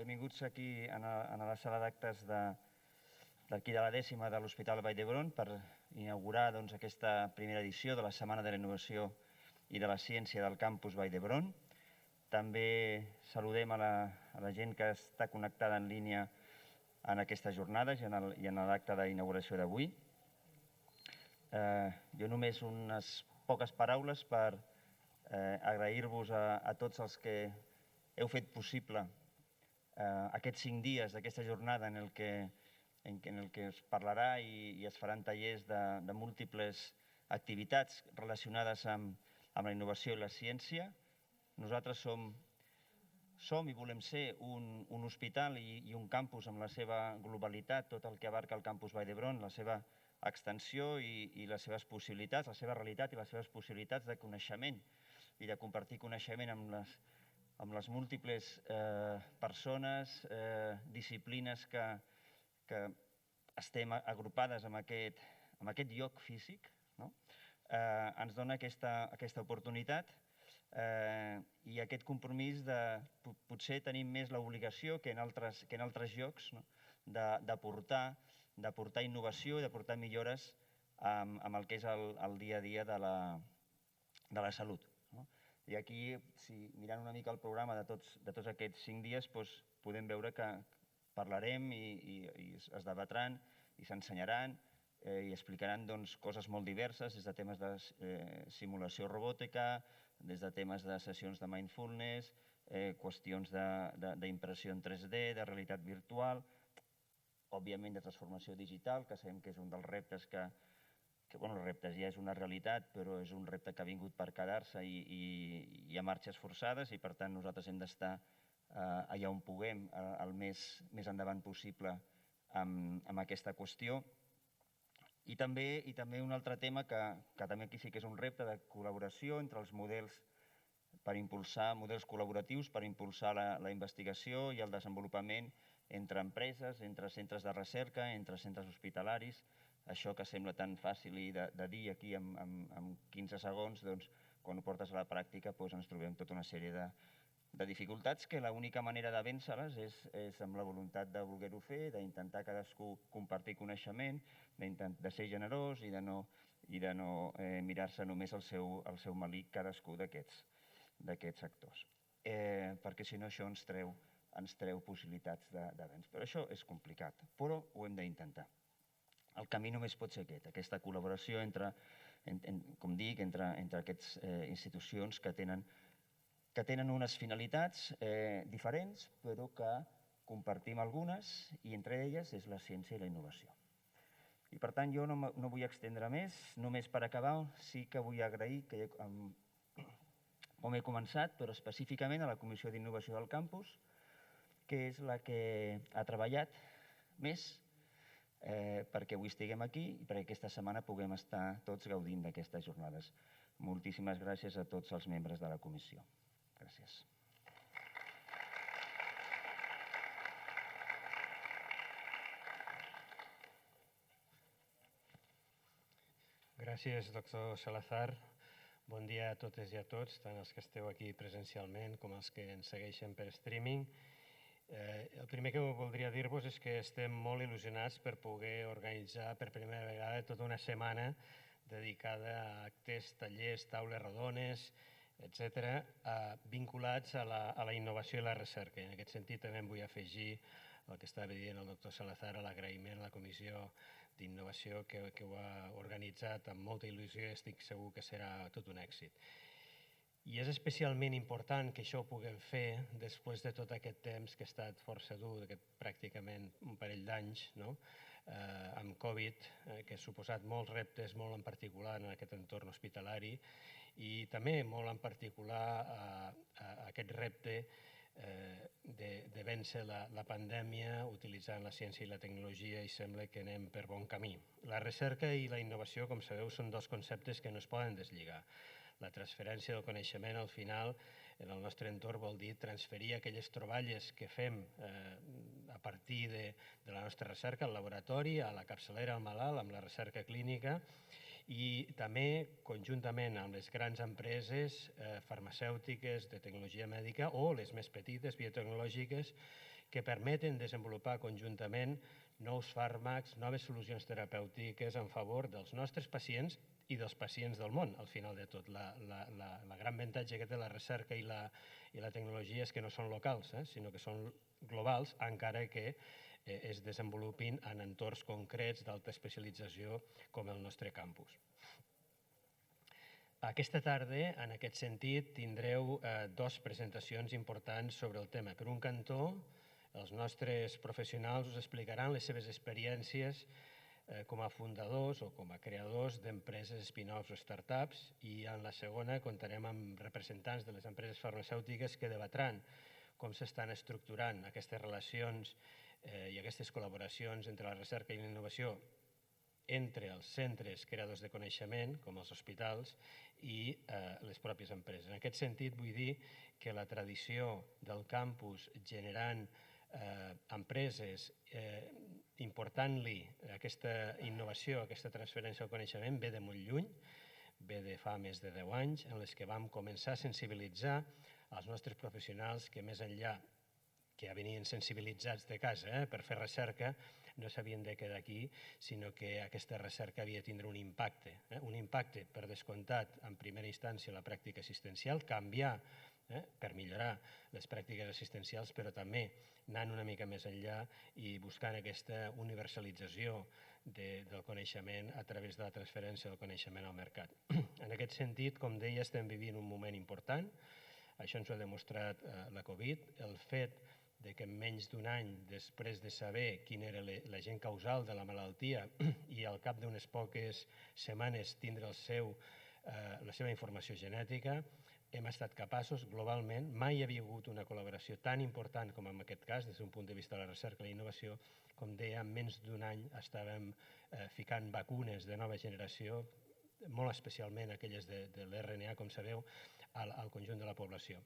benvinguts aquí a la sala d'actes d'aquí de la 10ª de l'Hospital Vall d'Hebron per inaugurar aquesta primera edició de la Setmana de la Innovació i de la Ciència del Campus Vall d'Hebron. També saludem a la gent que està connectada en línia en aquestes jornades i en l'acte d'inauguració d'avui. Jo només unes poques paraules per agrair-vos a tots els que heu fet possible aquests 5 dies d'aquesta jornada en el que es parlarà i es faran tallers de múltiples activitats relacionades amb la innovació i la ciència. Nosaltres som i volem ser un hospital i un campus amb la seva globalitat, tot el que abarca el campus Vall d'Hebron, la seva extensió i les seves possibilitats, la seva realitat i les seves possibilitats de coneixement i de compartir coneixement amb les múltiples persones, disciplines que estem agrupades en aquest lloc físic. Ens dona aquesta oportunitat i aquest compromís de potser tenir més l'obligació que en altres llocs d'aportar innovació i d'aportar millores amb el que és el dia a dia de la salut. I aquí, mirant una mica el programa de tots aquests 5 dies, podem veure que parlarem i es debatran i s'ensenyaran i explicaran coses molt diverses, des de temes de simulació robòtica, des de temes de sessions de mindfulness, qüestions d'impressió en 3D, de realitat virtual, òbviament de transformació digital, que sabem que és un dels reptes els reptes ja és una realitat, però és un repte que ha vingut per quedar-se i a marxes forçades, i per tant nosaltres hem d'estar allà on puguem el més endavant possible amb aquesta qüestió. I també un altre tema que també aquí sí que és un repte de col·laboració entre els models per impulsar models col·laboratius, per impulsar la investigació i el desenvolupament entre empreses, entre centres de recerca, entre centres hospitalaris. Això que sembla tan fàcil de dir aquí en 15 segons, quan ho portes a la pràctica ens trobem tota una sèrie de dificultats que l'única manera de vèncer-les és amb la voluntat de voler-ho fer, d'intentar cadascú compartir coneixement, de ser generós i de no mirar-se només el seu melic cadascú d'aquests actors. Perquè si no això ens treu possibilitats de vèncer. Però això és complicat, però ho hem d'intentar. El camí només pot ser aquesta col·laboració entre aquestes institucions que tenen unes finalitats diferents, però que compartim algunes, i entre elles és la ciència i la innovació. I per tant jo no vull extendre més, només per acabar sí que vull agrair com he començat, però específicament a la Comissió d'Innovació del Campus, que és la que ha treballat més perquè avui estiguem aquí i perquè aquesta setmana puguem estar tots gaudint d'aquestes jornades. Moltíssimes gràcies a tots els membres de la comissió. Gràcies. Gràcies, doctor Salazar. Bon dia a totes i a tots, tant els que esteu aquí presencialment com els que ens segueixen per streaming. El primer que voldria dir-vos és que estem molt il·lusionats per poder organitzar per primera vegada tota una setmana dedicada a actes, tallers, taules rodones, etc., vinculats a la innovació i la recerca. En aquest sentit també em vull afegir el que estava dient el doctor Salazar, a l'agraïment a la Comissió d'Innovació que ho ha organitzat amb molta il·lusió i estic segur que serà tot un èxit. I és especialment important que això ho puguem fer després de tot aquest temps que ha estat força dur, pràcticament un parell d'anys, amb Covid, que ha suposat molts reptes, molt en particular en aquest entorn hospitalari, i també molt en particular aquest repte de vèncer la pandèmia utilitzant la ciència i la tecnologia, i sembla que anem per bon camí. La recerca i la innovació, com sabeu, són dos conceptes que no es poden deslligar. La transferència del coneixement, al final, en el nostre entorn vol dir transferir aquelles troballes que fem a partir de la nostra recerca al laboratori, a la capçalera, al malalt, amb la recerca clínica, i també conjuntament amb les grans empreses farmacèutiques de tecnologia mèdica o les més petites, biotecnològiques, que permeten desenvolupar conjuntament nous fàrmacs, noves solucions terapèutiques en favor dels nostres pacients i dels pacients del món, al final de tot. La gran avantatge que té la recerca i la tecnologia és que no són locals, sinó que són globals, encara que es desenvolupin en entorns concrets d'alta especialització com el nostre campus. Aquesta tarda, en aquest sentit, tindreu dues presentacions importants sobre el tema. Per un cantó, els nostres professionals us explicaran les seves experiències com a fundadors o com a creadors d'empreses spin-offs o startups, i en la segona comptarem amb representants de les empreses farmacèutiques que debatran com s'estan estructurant aquestes relacions i aquestes col·laboracions entre la recerca i la innovació entre els centres creadors de coneixement, com els hospitals, i les pròpies empreses. En aquest sentit, vull dir que la tradició del campus generant empreses, important-li aquesta innovació, aquesta transferència del coneixement, ve de molt lluny, ve de fa més de 10 anys, en les que vam començar a sensibilitzar els nostres professionals que més enllà que ja venien sensibilitzats de casa per fer recerca, no s'havien de quedar aquí, sinó que aquesta recerca havia de tindre un impacte. Un impacte, per descomptat, en primera instància, la pràctica assistencial, canviar per millorar les pràctiques assistencials, però també anant una mica més enllà i buscant aquesta universalització del coneixement a través de la transferència del coneixement al mercat. En aquest sentit, com deia, estem vivint un moment important. Això ens ho ha demostrat la Covid. El fet de que en menys d'un any, després de saber quin era l'agent causal de la malaltia i al cap d'unes poques setmanes tindre la seva informació genètica, hem estat capaços globalment, mai hi havia hagut una col·laboració tan important com en aquest cas, des d'un punt de vista de la recerca i la innovació. Com deia, en menys d'un any estàvem ficant vacunes de nova generació, molt especialment aquelles de l'RNA, com sabeu, al conjunt de la població.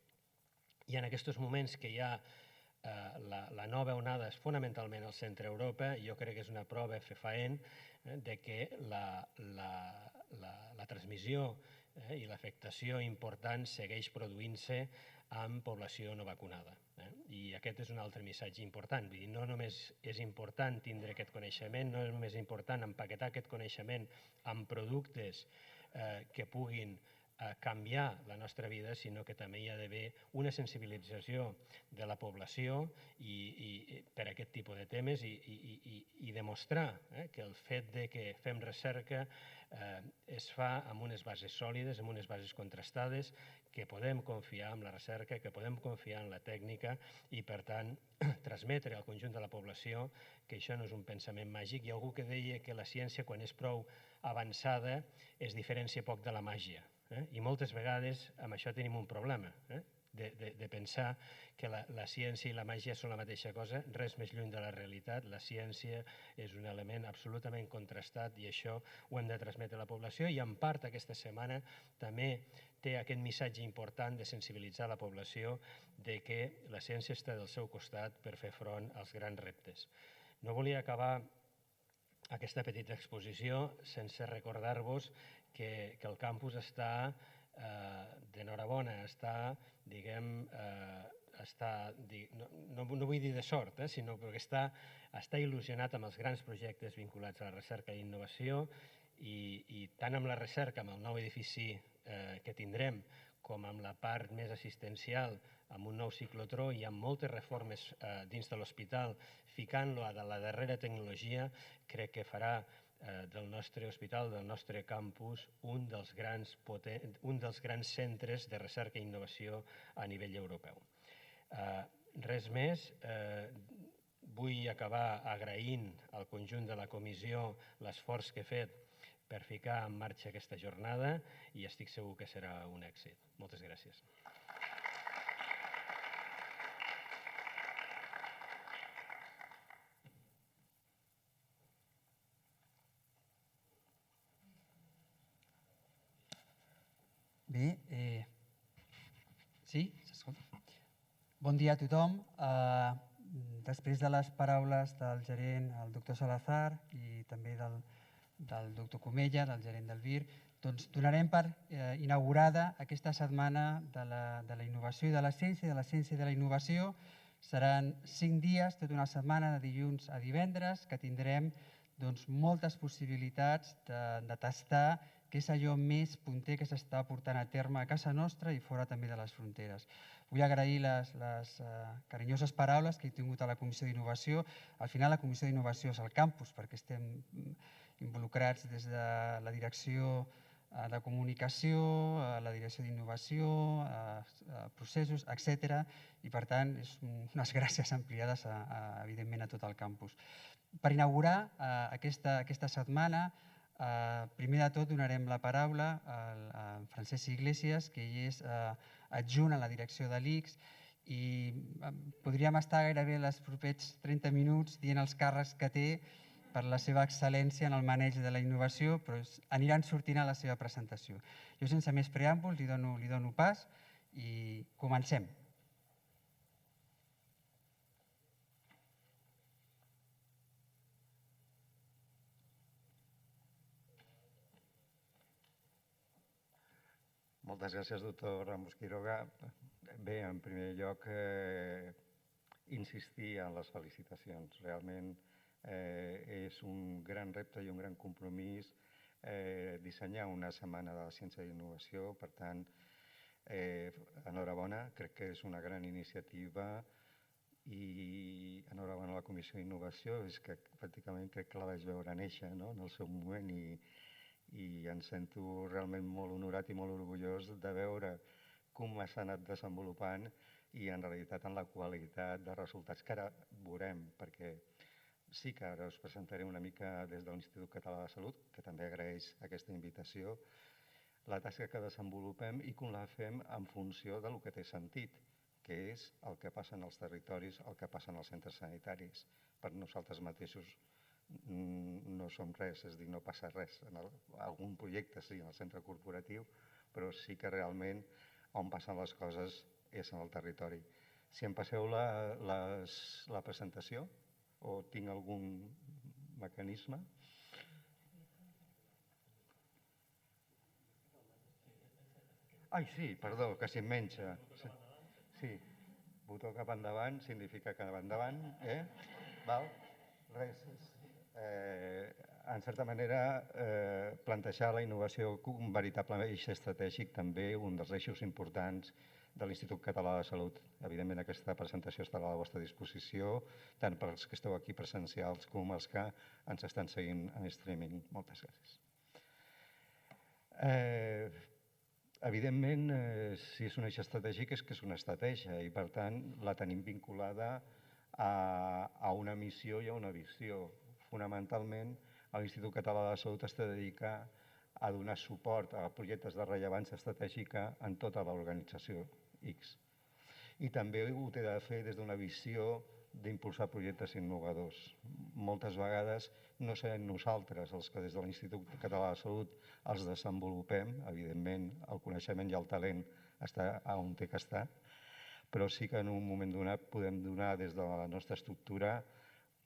I en aquests moments que hi ha la nova onada és fonamentalment al centre Europa, jo crec que és una prova fefaent de que la transmissió i l'afectació important segueix produint-se amb població no vacunada. I aquest és un altre missatge important. Vull dir, no només és important tindre aquest coneixement, no és només important empaquetar aquest coneixement amb productes que puguin canviar la nostra vida, sinó que també hi ha d'haver una sensibilització de la població per a aquest tipus de temes i demostrar que el fet de que fem recerca es fa amb unes bases sòlides, amb unes bases contrastades, que podem confiar en la recerca, que podem confiar en la tècnica i, per tant, transmetre al conjunt de la població que això no és un pensament màgic. Hi ha algú que deia que la ciència, quan és prou avançada, es diferencia poc de la màgia. I moltes vegades amb això tenim un problema, de pensar que la ciència i la màgia són la mateixa cosa, res més lluny de la realitat. La ciència és un element absolutament contrastat i això ho hem de transmetre a la població, i en part aquesta setmana també té aquest missatge important de sensibilitzar la població de que la ciència està del seu costat per fer front als grans reptes. No volia acabar aquesta petita exposició sense recordar-vos que el campus està d'enhorabona, no vull dir de sort, sinó que està il·lusionat amb els grans projectes vinculats a la recerca i innovació, i tant amb la recerca, amb el nou edifici que tindrem, com amb la part més assistencial, amb un nou ciclotró i amb moltes reformes dins de l'hospital, ficant-lo a la darrera tecnologia, crec que farà del nostre hospital, del nostre campus, un dels grans centres de recerca i innovació a nivell europeu. Res més. Vull acabar agraint al conjunt de la comissió l'esforç que he fet per ficar en marxa aquesta jornada, i estic segur que serà un èxit. Moltes gràcies. Bé, sí, s'escolta. Bon dia a tothom. Després de les paraules del gerent, el doctor Salazar, i també del doctor Comella, del gerent del VIR, doncs donarem per inaugurada aquesta setmana de la innovació i de la ciència i de la innovació, Seran 5 dies, tota una setmana, de dilluns a divendres, que tindrem moltes possibilitats de tastar què és allò més punter que s'està portant a terme a casa nostra i fora també de les fronteres. Vull agrair les carinyoses paraules que he tingut a la Comissió d'Innovació. Al final la Comissió d'Innovació és el campus, perquè estem involucrats des de la direcció de comunicació, la direcció d'innovació, processos, etc. I per tant, unes gràcies ampliades evidentment a tot el campus. Per inaugurar aquesta setmana, primer de tot donarem la paraula a Francesc Iglesias, que ell és adjunt a la direcció de l'ICS, i podríem estar gairebé els propers 30 minuts dient els càrrecs que té per la seva excel·lència en el maneig de la innovació, però aniran sortint a la seva presentació. Jo, sense més preàmbuls, li dono pas i comencem. Moltes gràcies, doctor Ramos Quiroga. Bé, en primer lloc, insistir en les felicitacions. Realment és un gran repte i un gran compromís dissenyar una setmana de la ciència i innovació. Per tant, enhorabona, crec que és una gran iniciativa i enhorabona a la Comissió d'Innovació. És que pràcticament crec que la vaig veure néixer en el seu moment i em sento realment molt honorat i molt orgullós de veure com s'ha anat desenvolupant i en realitat en la qualitat de resultats que ara veurem, perquè sí que ara us presentaré una mica des de l'Institut Català de Salut, que també agraeix aquesta invitació, la tasca que desenvolupem i com la fem en funció del que té sentit, que és el que passa en els territoris, el que passa en els centres sanitaris. Per nosaltres mateixos no som res, és a dir, no passa res. En algun projecte sí, en el centre corporatiu, però sí que realment on passen les coses és en el territori. Si em passeu la presentació o tinc algun mecanisme. Ai, sí, perdó, que si em menja. Sí, botó cap endavant significa cap endavant, Val? Res. En certa manera, plantejar la innovació com un veritable eix estratègic, també un dels eixos importants de l'Institut Català de Salut. Evidentment, aquesta presentació estarà a la vostra disposició, tant per als que esteu aquí presencials com els que ens estan seguint en streaming. Moltes gràcies. Evidentment, si és un eix estratègic és que és una estratègia i, per tant, la tenim vinculada a una missió i a una visió. Fonamentalment, l'Institut Català de Salut es dedica a donar suport a projectes de rellevància estratègica en tota l'organització X. I també ho té de fer des d'una visió d'impulsar projectes innovadors. Moltes vegades no serem nosaltres els que des de l'Institut Català de Salut els desenvolupem, evidentment el coneixement i el talent està on té que estar, però sí que en un moment donat podem donar des de la nostra estructura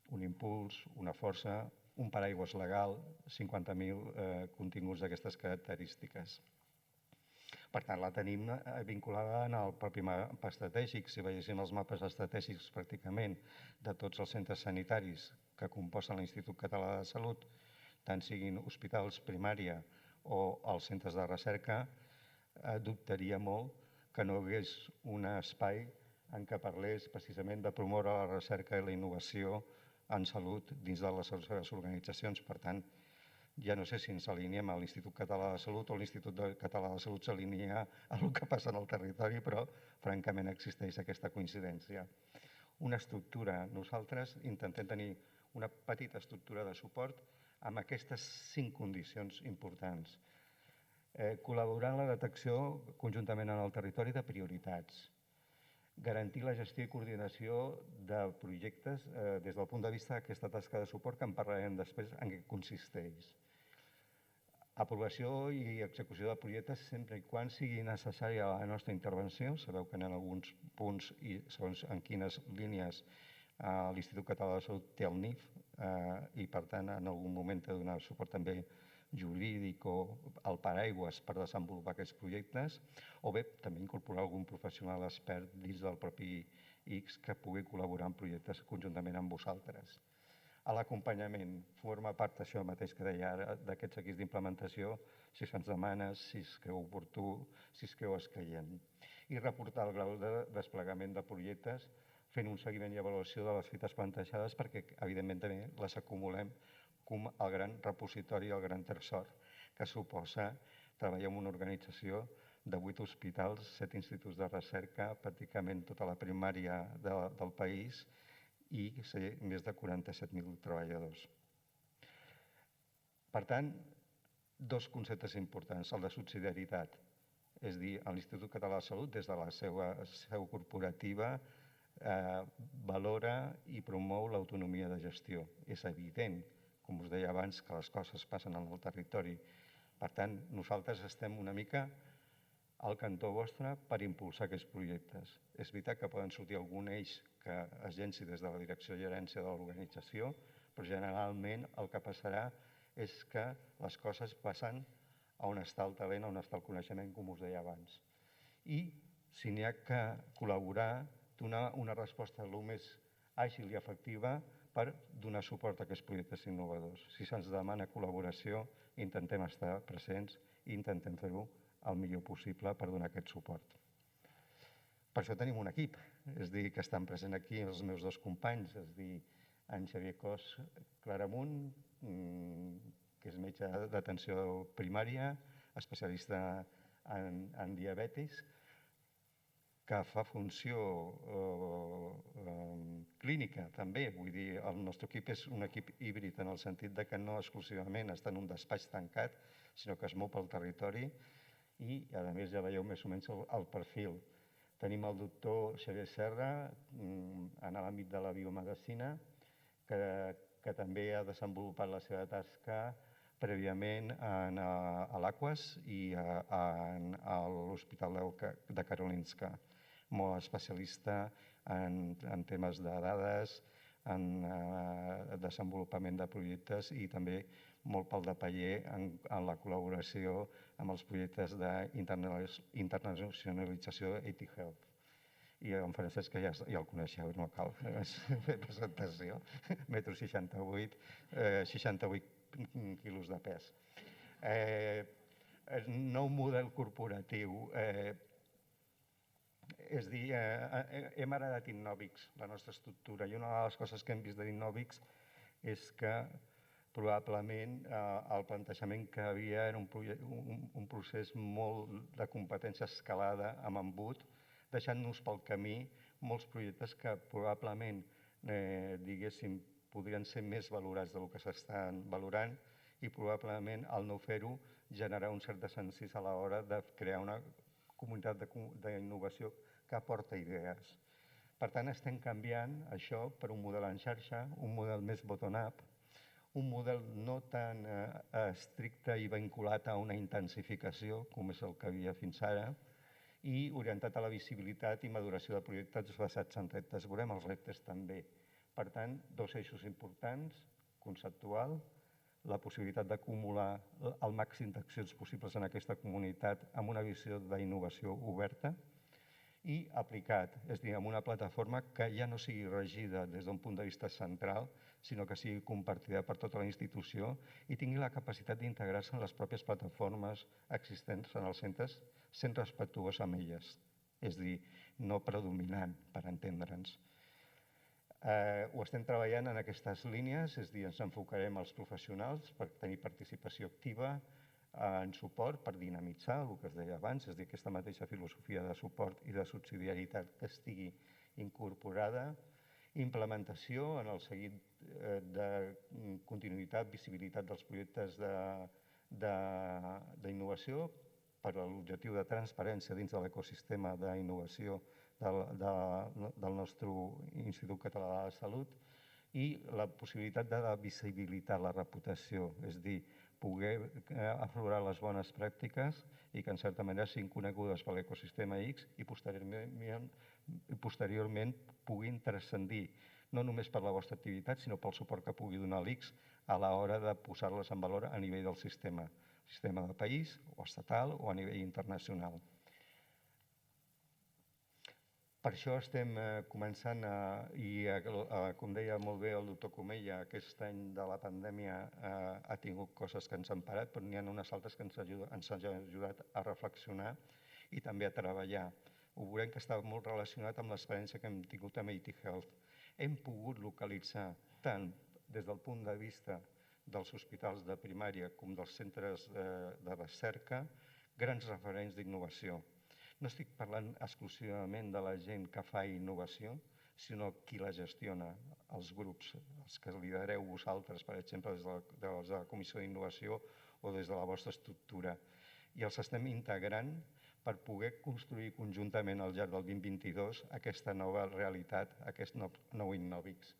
un impuls, una força, un paraigües legal, 50.000 continguts d'aquestes característiques. Per tant, la tenim vinculada en el propi mapa estratègic. Si veiéssim els mapes estratègics pràcticament de tots els centres sanitaris que composen l'Institut Català de Salut, tant siguin hospitals, primària o els centres de recerca, dubtaria molt que no hi hagués un espai en què parlés precisament de promoure la recerca i la innovació en salut dins de les seves organitzacions. Per tant, ja no sé si ens alineem a l'Institut Català de Salut o l'Institut Català de Salut s'alinea a el que passa en el territori, però francament existeix aquesta coincidència. Una estructura. Nosaltres intentem tenir una petita estructura de suport amb aquestes 5 condicions importants. Col·laborar en la detecció conjuntament en el territori de prioritats. Garantir la gestió i coordinació de projectes des del punt de vista d'aquesta tasca de suport que en parlarem després en què consisteix. Aprovació i execució de projectes sempre i quan sigui necessària la nostra intervenció. Sabeu que en alguns punts i segons en quines línies l'Institut Català de Salut té el NIF i per tant en algun moment té de donar suport també jurídic o el paraigües per desenvolupar aquests projectes, o bé també incorporar algun professional expert dins del propi X que pugui col·laborar en projectes conjuntament amb vosaltres. A l'acompanyament forma part d'això mateix que deia ara, d'aquests equips d'implementació, si se'ns demana, si es creu oportú, si es creu escaient. I reportar el grau de desplegament de projectes fent un seguiment i avaluació de les fites plantejades perquè, evidentment, també les acumulem com el gran repositori, el gran tresor que suposa treballar en una organització de 8 hospitals, 7 instituts de recerca, pràcticament tota la primària del país i ser més de 47.000 treballadors. Per tant, dos conceptes importants, el de subsidiarietat, és a dir, l'Institut Català de Salut, des de la seva seu corporativa, valora i promou l'autonomia de gestió. És evident, com us deia abans, que les coses passen en el territori. Per tant, nosaltres estem una mica al cantó vostre per impulsar aquests projectes. És veritat que poden sortir algun eix que es llenci des de la direcció i gerència de l'organització, però generalment el que passarà és que les coses passen a on està el talent, a on està el coneixement, com us deia abans. I si n'hi ha que col·laborar, donar una resposta el més àgil i efectiva per donar suport a aquests projectes innovadors. Si se'ns demana col·laboració, intentem estar presents i intentem fer-ho el millor possible per donar aquest suport. Per això tenim un equip, és a dir, que estan presents aquí els meus dos companys, és a dir, en Xavier Cos Claramunt, que és metge d'atenció primària, especialista en diabetis, que fa funció clínica també, vull dir, el nostre equip és un equip híbrid en el sentit que no exclusivament està en un despatx tancat, sinó que es mou pel territori i, a més, ja veieu més o menys el perfil. Tenim el doctor Xavier Serra en l'àmbit de la biomedicina, que també ha desenvolupat la seva tasca prèviament a l'Aquas i a l'Hospital de Karolinska, molt especialista en temes de dades, en desenvolupament de projectes i també molt pel de paller en la col·laboració amb els projectes d'internacionalització d'ET Health. I en Francesc, que ja el coneixeu, no cal fer presentació, 1,68 m, 68 quilos de pes. Nou model corporatiu. És a dir, hem heredat Innovix, la nostra estructura, i una de les coses que hem vist d'Innovix és que probablement el plantejament que havia era un procés molt de competència escalada amb embut, deixant-nos pel camí molts projectes que probablement, diguéssim, podrien ser més valorats del que s'estan valorant i probablement al no fer-ho generar un cert desencís a l'hora de crear una comunitat d'innovació que aporta idees. Per tant, estem canviant això per un model en xarxa, un model més bottom-up, un model no tan estricte i vinculat a una intensificació, com és el que havia fins ara, i orientat a la visibilitat i maduració de projectes basats en reptes. Veurem els reptes també. Per tant, dos eixos importants, conceptual, la possibilitat d'acumular el màxim d'accions possibles en aquesta comunitat amb una visió d'innovació oberta i aplicat, és a dir, amb una plataforma que ja no sigui regida des d'un punt de vista central, sinó que sigui compartida per tota la institució i tingui la capacitat d'integrar-se en les pròpies plataformes existents en els centres, sent respectuós amb elles, és a dir, no predominant, per entendre'ns. Ho estem treballant en aquestes línies, és a dir, ens enfocarem als professionals per tenir participació activa en suport, per dinamitzar el que es deia abans, és a dir, aquesta mateixa filosofia de suport i de subsidiarietat que estigui incorporada, implementació en el seguit de continuïtat, visibilitat dels projectes d'innovació per a l'objectiu de transparència dins de l'ecosistema d'innovació del nostre Institut Català de Salut i la possibilitat de visibilitar la reputació, és a dir, poder aflorar les bones pràctiques i que en certa manera siguin conegudes per l'ecosistema X i posteriorment puguin transcendir no només per la vostra activitat, sinó pel suport que pugui donar l'X a l'hora de posar-les en valor a nivell del sistema del país, o estatal, o a nivell internacional. Per això estem començant, com deia molt bé el doctor Comella, aquest any de la pandèmia ha tingut coses que ens han parat, però n'hi ha unes altres que ens han ajudat a reflexionar i també a treballar. Ho veurem que està molt relacionat amb l'experiència que hem tingut amb IT Health. Hem pogut localitzar tant des del punt de vista dels hospitals de primària com dels centres de recerca grans referents d'innovació. No estic parlant exclusivament de la gent que fa innovació, sinó qui la gestiona, els grups, els que lidereu vosaltres, per exemple, des de la Comissió d'Innovació o des de la vostra estructura. I els estem integrant per poder construir conjuntament al llarg del 2022 aquesta nova realitat, aquest nou Innovix.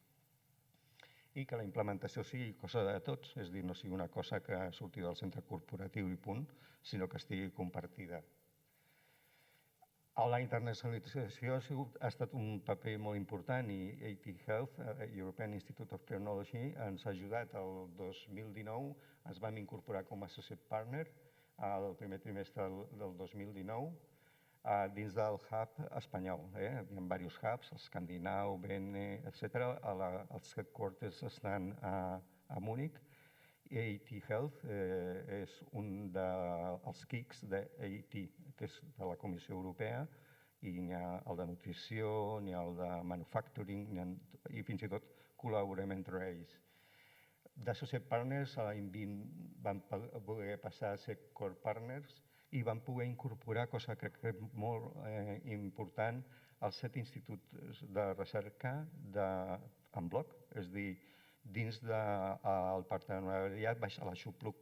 I que la implementació sigui cosa de tots, és a dir, no sigui una cosa que surti del centre corporatiu i punt, sinó que estigui compartida. La internacionalització ha estat un paper molt important i IT Health, European Institute of Technology, ens ha ajudat. El 2019 ens vam incorporar com a associate partner al primer trimestre del 2019 dins del hub espanyol. Hi ha diversos hubs, Escandinau, BN, etc. Els headquarters estan a Múnich. IT Health és un dels KICs d'AIT, que és de la Comissió Europea, i n'hi ha el de nutrició, n'hi ha el de manufacturing, i fins i tot col·laborem entre ells. D'Associate Partners, l'any 20 vam poder passar a ser Core Partners i vam poder incorporar, cosa que crec molt important, els 7 instituts de recerca en bloc, és a dir, dins del partenariat baix a l'aixopluc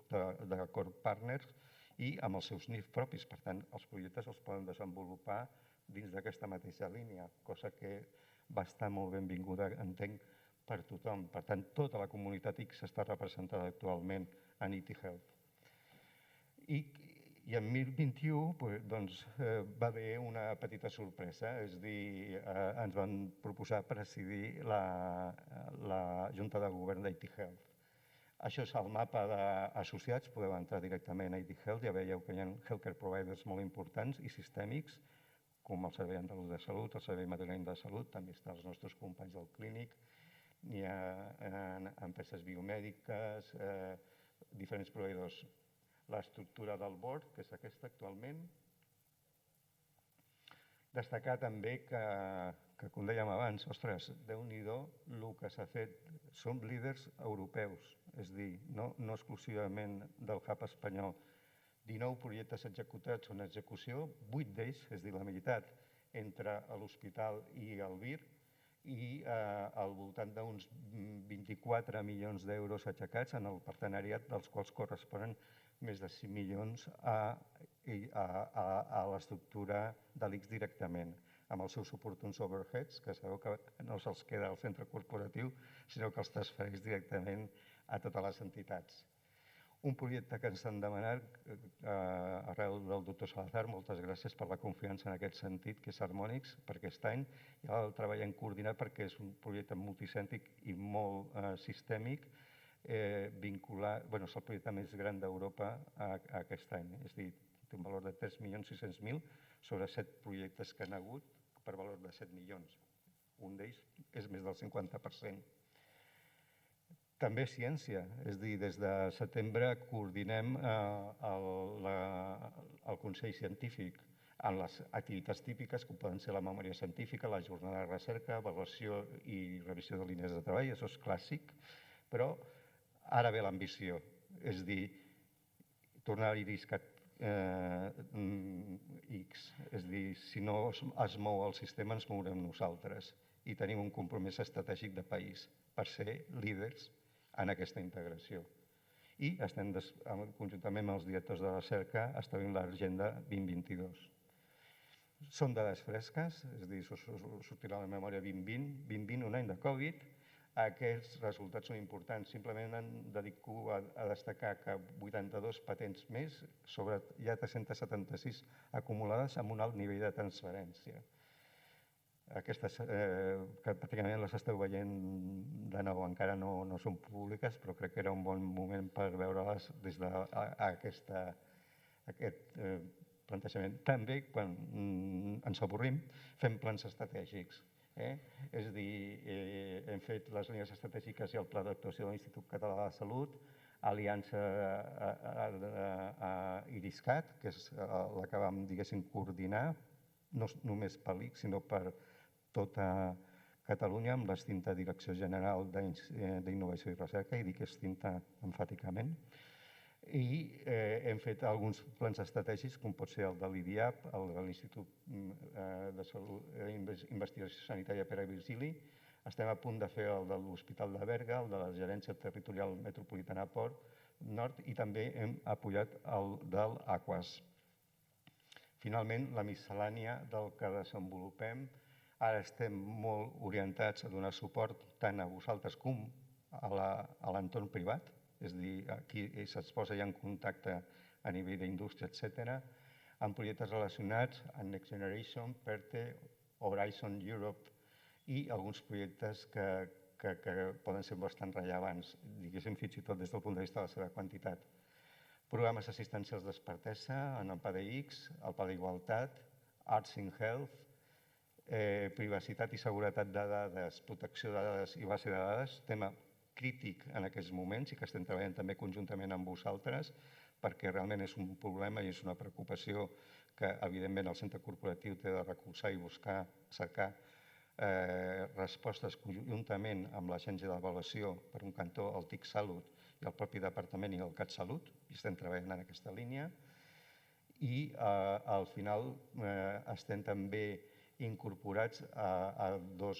de Core Partners i amb els seus NIF propis. Per tant, els projectes els poden desenvolupar dins d'aquesta mateixa línia, cosa que va estar molt benvinguda, entenc, per tothom. Per tant, tota la comunitat X està representada actualment en IT Health. I en 2021 va haver una petita sorpresa, és a dir, ens van proposar presidir la Junta de Govern d'IT Health. Això és el mapa d'associats, podeu entrar directament a IT Health, ja veieu que hi ha healthcare providers molt importants i sistèmics, com el Servei Andalús de Salut, el Servei Madrileny de Salut, també estan els nostres companys del clínic, hi ha empreses biomèdiques, diferents proveïdors. L'estructura del board, que és aquesta actualment. Destacar també que com dèiem abans, ostres, Déu-n'hi-do el que s'ha fet. Som líders europeus, és a dir, no exclusivament del hub espanyol. 19 projectes executats o en execució, 8 d'ells, és a dir, la meitat, entre l'hospital i el VIR, i al voltant d'uns 24 milions d'euros aixecats en el partenariat, dels quals corresponen més de 5 milions a l'estructura de l'ICS directament, amb els seus oportuns overheads, que sabeu que no se'ls queda al centre corporatiu, sinó que els transfereix directament a totes les entitats. Un projecte que ens han demanat arrel del doctor Salazar, moltes gràcies per la confiança en aquest sentit, que és Harmonics, per aquest any, i el treballem coordinat perquè és un projecte multicèntric i molt sistèmic, vinculat, és el projecte més gran d'Europa aquest any, és a dir, té un valor de 3.600.000 sobre 7 projectes que han hagut per valor de 7 milions. Un d'ells és més del 50%. També ciència, és a dir, des de setembre coordinem el Consell Científic en les activitats típiques, com poden ser la memòria científica, la jornada de recerca, avaluació i revisió de línies de treball, això és clàssic, però ara ve l'ambició, és a dir, tornar a l'IRISCAT X, és a dir, si no es mou el sistema ens mourem nosaltres i tenim un compromís estratègic de país per ser líders en aquesta integració. I estem, conjuntament amb els directors de recerca, establint l'agenda 2022. Són dades fresques, és a dir, sortirà a la memòria 2020, 2020, un any de Covid. Aquests resultats són importants. Simplement em dedico a destacar que 82 patents més sobre ja 376 acumulades amb un alt nivell de transferència. aquestes, que pràcticament les esteu veient de nou, encara no són públiques, però crec que era un bon moment per veure-les des d'aquest plantejament. També, quan ens avorrim, fem plans estratègics. És a dir, hem fet les línies estratègiques i el pla d'actuació de l'Institut Català de la Salut, aliança IRISCAT, que és la que vam, diguéssim, coordinar, no només per l'IC, sinó per tota Catalunya, amb l'extinta Direcció General d'Innovació i Recerca, i dic extinta emfàticament. I hem fet alguns plans estratègics, com pot ser el de l'IDIAP, el de l'Institut d'Investigació Sanitària Pere Virgili. Estem a punt de fer el de l'Hospital de Berga, el de la Gerència Territorial Metropolitana Port Nord, i també hem apoyat el de l'Aquas. Finalment, la miscel·lània del que desenvolupem. Ara estem molt orientats a donar suport tant a vosaltres com a l'entorn privat, és a dir, aquí se'ls posa ja en contacte a nivell d'indústria, etc., amb projectes relacionats amb Next Generation, PERTE, Horizon Europe i alguns projectes que poden ser bastant rellevants, diguéssim, fins i tot des del punt de vista de la seva quantitat. Programes assistencials d'expertesa en el PDX, el Pla d'Igualtat, Arts in Health, privacitat i seguretat de dades, protecció de dades i base de dades, tema crític en aquests moments i que estem treballant també conjuntament amb vosaltres perquè realment és un problema i és una preocupació que evidentment el centre corporatiu té de recolzar i buscar, cercar respostes conjuntament amb l'agència d'avaluació, per un cantó el TIC Salut i el propi departament i el CatSalut, i estem treballant en aquesta línia. I al final estem també incorporats a dos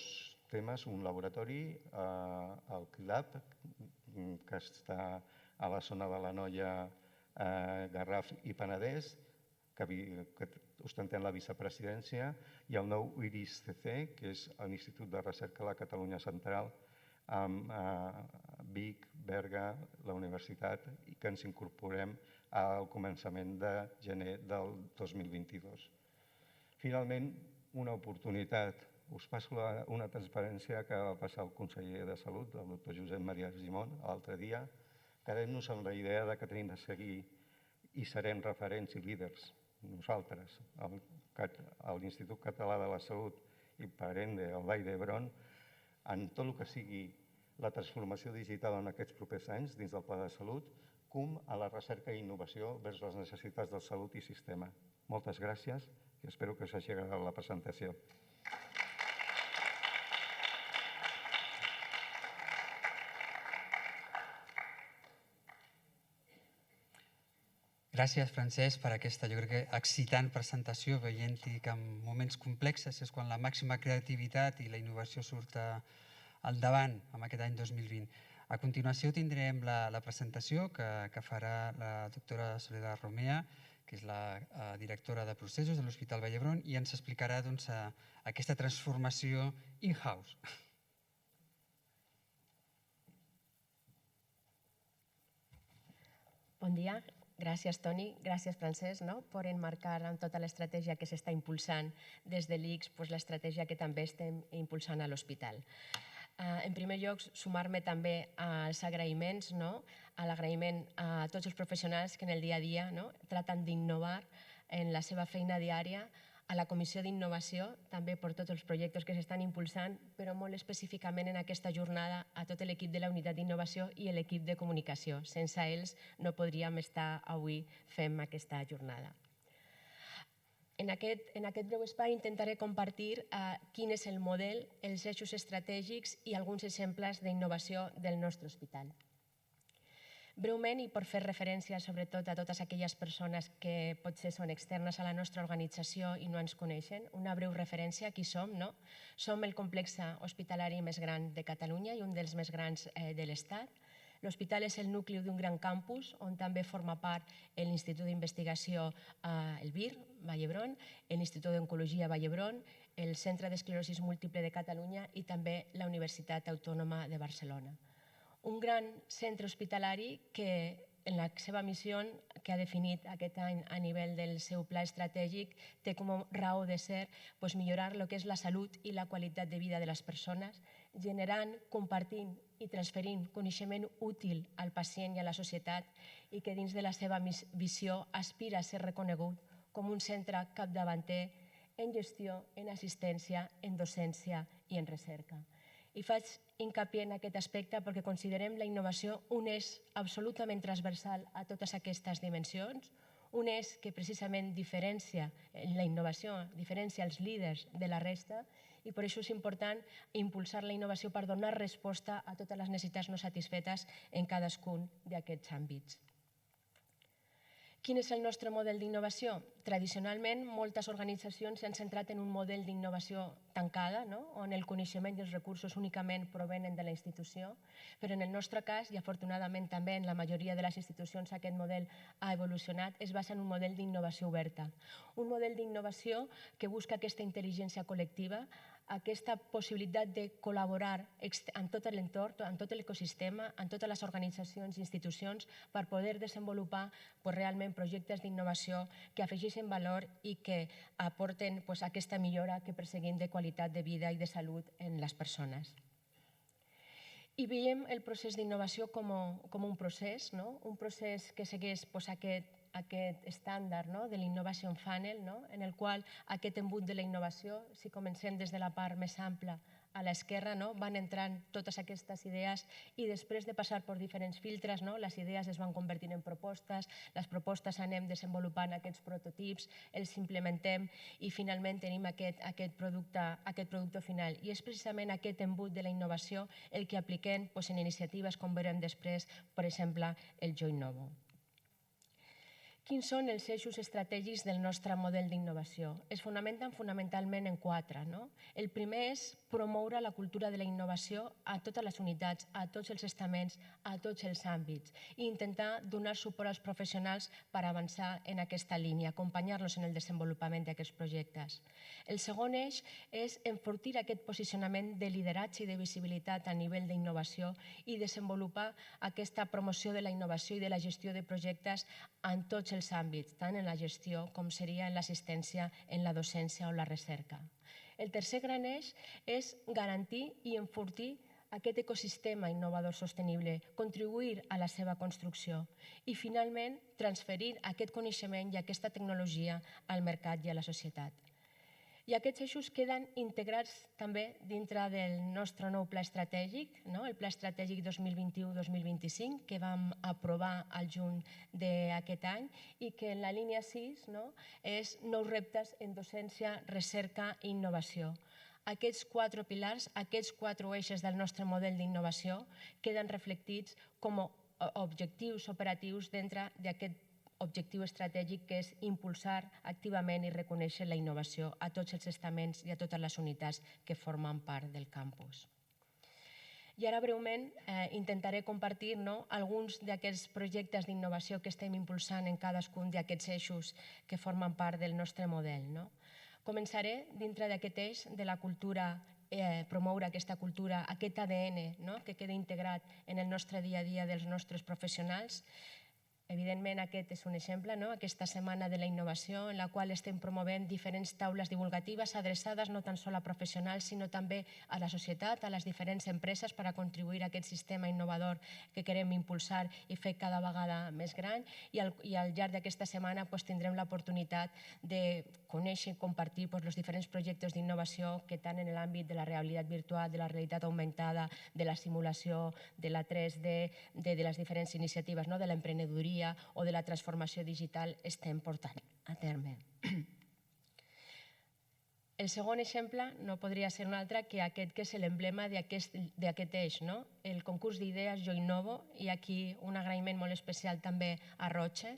temes, un laboratori, el CLAB, que està a la zona de l'Anoia, Garraf i Penedès, que ostentem la vicepresidència, i el nou IRIS-CC, que és l'Institut de Recerca de la Catalunya Central, amb Vic, Berga, la universitat, i que ens incorporem al començament de gener del 2022. Finalment, una oportunitat. Us passo una transparència que va passar el conseller de Salut, el doctor Josep Maria Argimon, l'altre dia. Quedem-nos amb la idea que tenim de seguir i serem referents i líders, nosaltres, l'Institut Català de la Salut i per ende el Vall d'Hebron, en tot el que sigui la transformació digital en aquests propers anys dins del Pla de Salut, com a la recerca i innovació vers les necessitats del salut i sistema. Moltes gràcies i espero que us hagi agradat la presentació. Gràcies, Francesc, per aquesta, jo crec que excitant presentació, veient-hi que en moments complexes és quan la màxima creativitat i la innovació surt al davant en aquest any 2020. A continuació tindrem la presentació que farà la doctora Soledad Romea, que és la directora de processos de l'Hospital Vall d'Hebron, i ens explicarà aquesta transformació in-house. Bon dia. Gràcies, Toni. Gràcies, Francesc, per enmarcar en tota l'estratègia que s'està impulsant des de l'ICS, l'estratègia que també estem impulsant a l'hospital. En primer lloc, sumar-me també als agraïments, a l'agraïment a tots els professionals que en el dia a dia traten d'innovar en la seva feina diària, a la Comissió d'Innovació, també per tots els projectes que s'estan impulsant, però molt específicament en aquesta jornada a tot l'equip de la Unitat d'Innovació i l'equip de comunicació. Sense ells no podríem estar avui fent aquesta jornada. En aquest breu espai intentaré compartir quin és el model, els eixos estratègics i alguns exemples d'innovació del nostre hospital. Breument, i per fer referència sobretot a totes aquelles persones que potser són externes a la nostra organització i no ens coneixen, una breu referència a qui som. Som el complex hospitalari més gran de Catalunya i un dels més grans de l'Estat. L'hospital és el nucli d'un gran campus on també forma part l'Institut d'Investigació el VIR, Vall d'Hebron, l'Institut d'Oncologia Vall d'Hebron, el Centre d'Esclerosi Múltiple de Catalunya i també la Universitat Autònoma de Barcelona. Un gran centre hospitalari que en la seva missió que ha definit aquest any a nivell del seu pla estratègic, té com a raó de ser millorar el que és la salut i la qualitat de vida de les persones, generant, compartint i transferint coneixement útil al pacient i a la societat i que dins de la seva visió aspira a ser reconegut com un centre capdavanter en gestió, en assistència, en docència i en recerca. I faig hincapié en aquest aspecte perquè considerem la innovació un eix absolutament transversal a totes aquestes dimensions, un eix que precisament diferencia la innovació, diferencia els líders de la resta i per això és important impulsar la innovació per donar resposta a totes les necessitats no satisfetes en cadascun d'aquests àmbits. Quin és el nostre model d'innovació? Tradicionalment, moltes organitzacions s'han centrat en un model d'innovació tancada, on el coneixement i els recursos únicament provenen de la institució, però en el nostre cas, i afortunadament també en la majoria de les institucions aquest model ha evolucionat, es basa en un model d'innovació oberta. Un model d'innovació que busca aquesta intel·ligència col·lectiva, aquesta possibilitat de col·laborar en tot l'entorn, en tot l'ecosistema, en totes les organitzacions i institucions per poder desenvolupar realment projectes d'innovació que afegeixen valor i que aporten aquesta millora que perseguim de qualitat de vida i de salut en les persones. I veiem el procés d'innovació com un procés que segueix aquest estàndard de l'Innovation Funnel, en el qual aquest embut de la innovació, si comencem des de la part més ampla a l'esquerra, van entrant totes aquestes idees i després de passar per diferents filtres, les idees es van convertint en propostes, les propostes anem desenvolupant aquests prototips, els implementem i finalment tenim aquest producte final. I és precisament aquest embut de la innovació el que apliquem en iniciatives com veurem després, per exemple, el Jo Innovo. Quins són els eixos estratègics del nostre model d'innovació? Es fonamenten fonamentalment en 4. El primer és promoure la cultura de la innovació a totes les unitats, a tots els estaments, a tots els àmbits i intentar donar suport als professionals per avançar en aquesta línia, acompanyar-los en el desenvolupament d'aquests projectes. El segon eix és enfortir aquest posicionament de lideratge i de visibilitat a nivell d'innovació i desenvolupar aquesta promoció de la innovació i de la gestió de projectes en tots els àmbits, tant en la gestió com seria en l'assistència, en la docència o la recerca. El tercer gran eix és garantir i enfortir aquest ecosistema innovador sostenible, contribuir a la seva construcció i, finalment, transferir aquest coneixement i aquesta tecnologia al mercat i a la societat. I aquests eixos queden integrats també dintre del nostre nou pla estratègic, el Pla Estratègic 2021-2025, que vam aprovar al juny d'aquest any i que en la línia 6 és nous reptes en docència, recerca i innovació. Aquests 4 pilars, aquests 4 eixos del nostre model d'innovació queden reflectits com a objectius operatius dintre d'aquest objectiu estratègic que és impulsar activament i reconèixer la innovació a tots els estaments i a totes les unitats que formen part del campus. I ara breument intentaré compartir alguns d'aquests projectes d'innovació que estem impulsant en cadascun d'aquests eixos que formen part del nostre model. Començaré dintre d'aquest eix de la cultura, promoure aquesta cultura, aquest ADN que queda integrat en el nostre dia a dia dels nostres professionals. Evidentment, aquest és un exemple, aquesta Setmana de la Innovació, en la qual estem promovent diferents taules divulgatives adreçades no tan sols a professionals, sinó també a la societat, a les diferents empreses, per a contribuir a aquest sistema innovador que querem impulsar i fer cada vegada més gran. I al llarg d'aquesta setmana tindrem l'oportunitat de conèixer i compartir els diferents projectes d'innovació que tant en l'àmbit de la realitat virtual, de la realitat augmentada, de la simulació, de la 3D, de les diferents iniciatives, de l'emprenedoria o de la transformació digital estem portant a terme. El segon exemple no podria ser un altre que aquest que és l'emblema d'aquest eix, el concurs d'idees Jo Innovo, i aquí un agraïment molt especial també a Roche,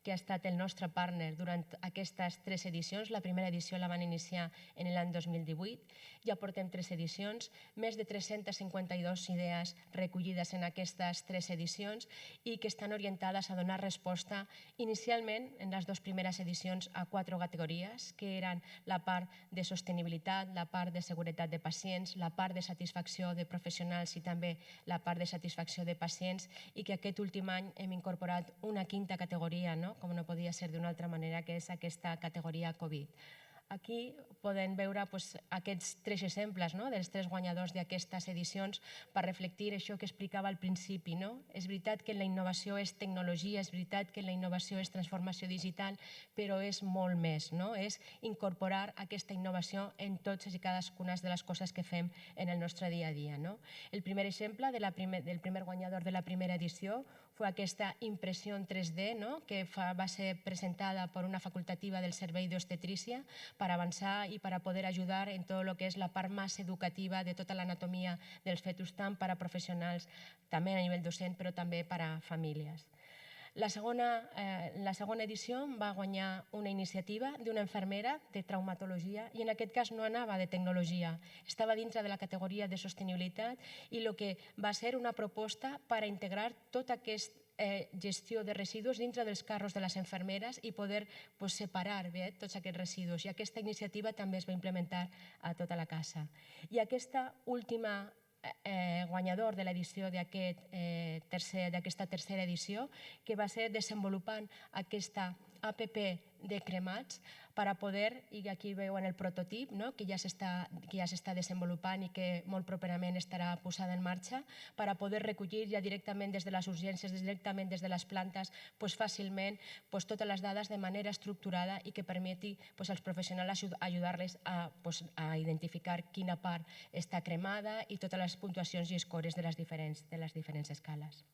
que ha estat el nostre partner durant aquestes 3 edicions. La primera edició la van iniciar en l'any 2018, ja portem 3 edicions, més de 352 idees recollides en aquestes 3 edicions i que estan orientades a donar resposta inicialment en les 2 primeres edicions a 4 categories, que eren la part de sostenibilitat, la part de seguretat de pacients, la part de satisfacció de professionals i també la part de satisfacció de pacients, i que aquest últim any hem incorporat una 5a categoria, com no podia ser d'una altra manera, que és aquesta categoria Covid. Aquí podem veure aquests 3 exemples dels 3 guanyadors d'aquestes edicions per reflectir això que explicava al principi. És veritat que la innovació és tecnologia, és veritat que la innovació és transformació digital, però és molt més. És incorporar aquesta innovació en totes i cadascuna de les coses que fem en el nostre dia a dia. El primer exemple del primer guanyador de la primera edició fue aquesta impressió en 3D que va ser presentada per una facultativa del Servei d'Obstetrícia per avançar i per poder ajudar en tot el que és la part més educativa de tota l'anatomia dels fetus, tant per a professionals, també a nivell docent, però també per a famílies. La segona edició va guanyar una iniciativa d'una infermera de traumatologia i en aquest cas no anava de tecnologia, estava dintre de la categoria de sostenibilitat i el que va ser una proposta per a integrar tota aquesta gestió de residus dintre dels carros de les infermeres i poder separar bé tots aquests residus. I aquesta iniciativa també es va implementar a tota la casa. I aquesta última guanyador de l'edició d'aquesta tercera edició, que va ser desenvolupant aquesta APP de cremats per a poder, i aquí veuen el prototip que ja s'està desenvolupant i que molt properament estarà posada en marxa, per a poder recollir ja directament des de les urgències, directament des de les plantes, fàcilment totes les dades de manera estructurada i que permeti als professionals ajudar-les a identificar quina part està cremada i totes les puntuacions i escores de les diferents escales.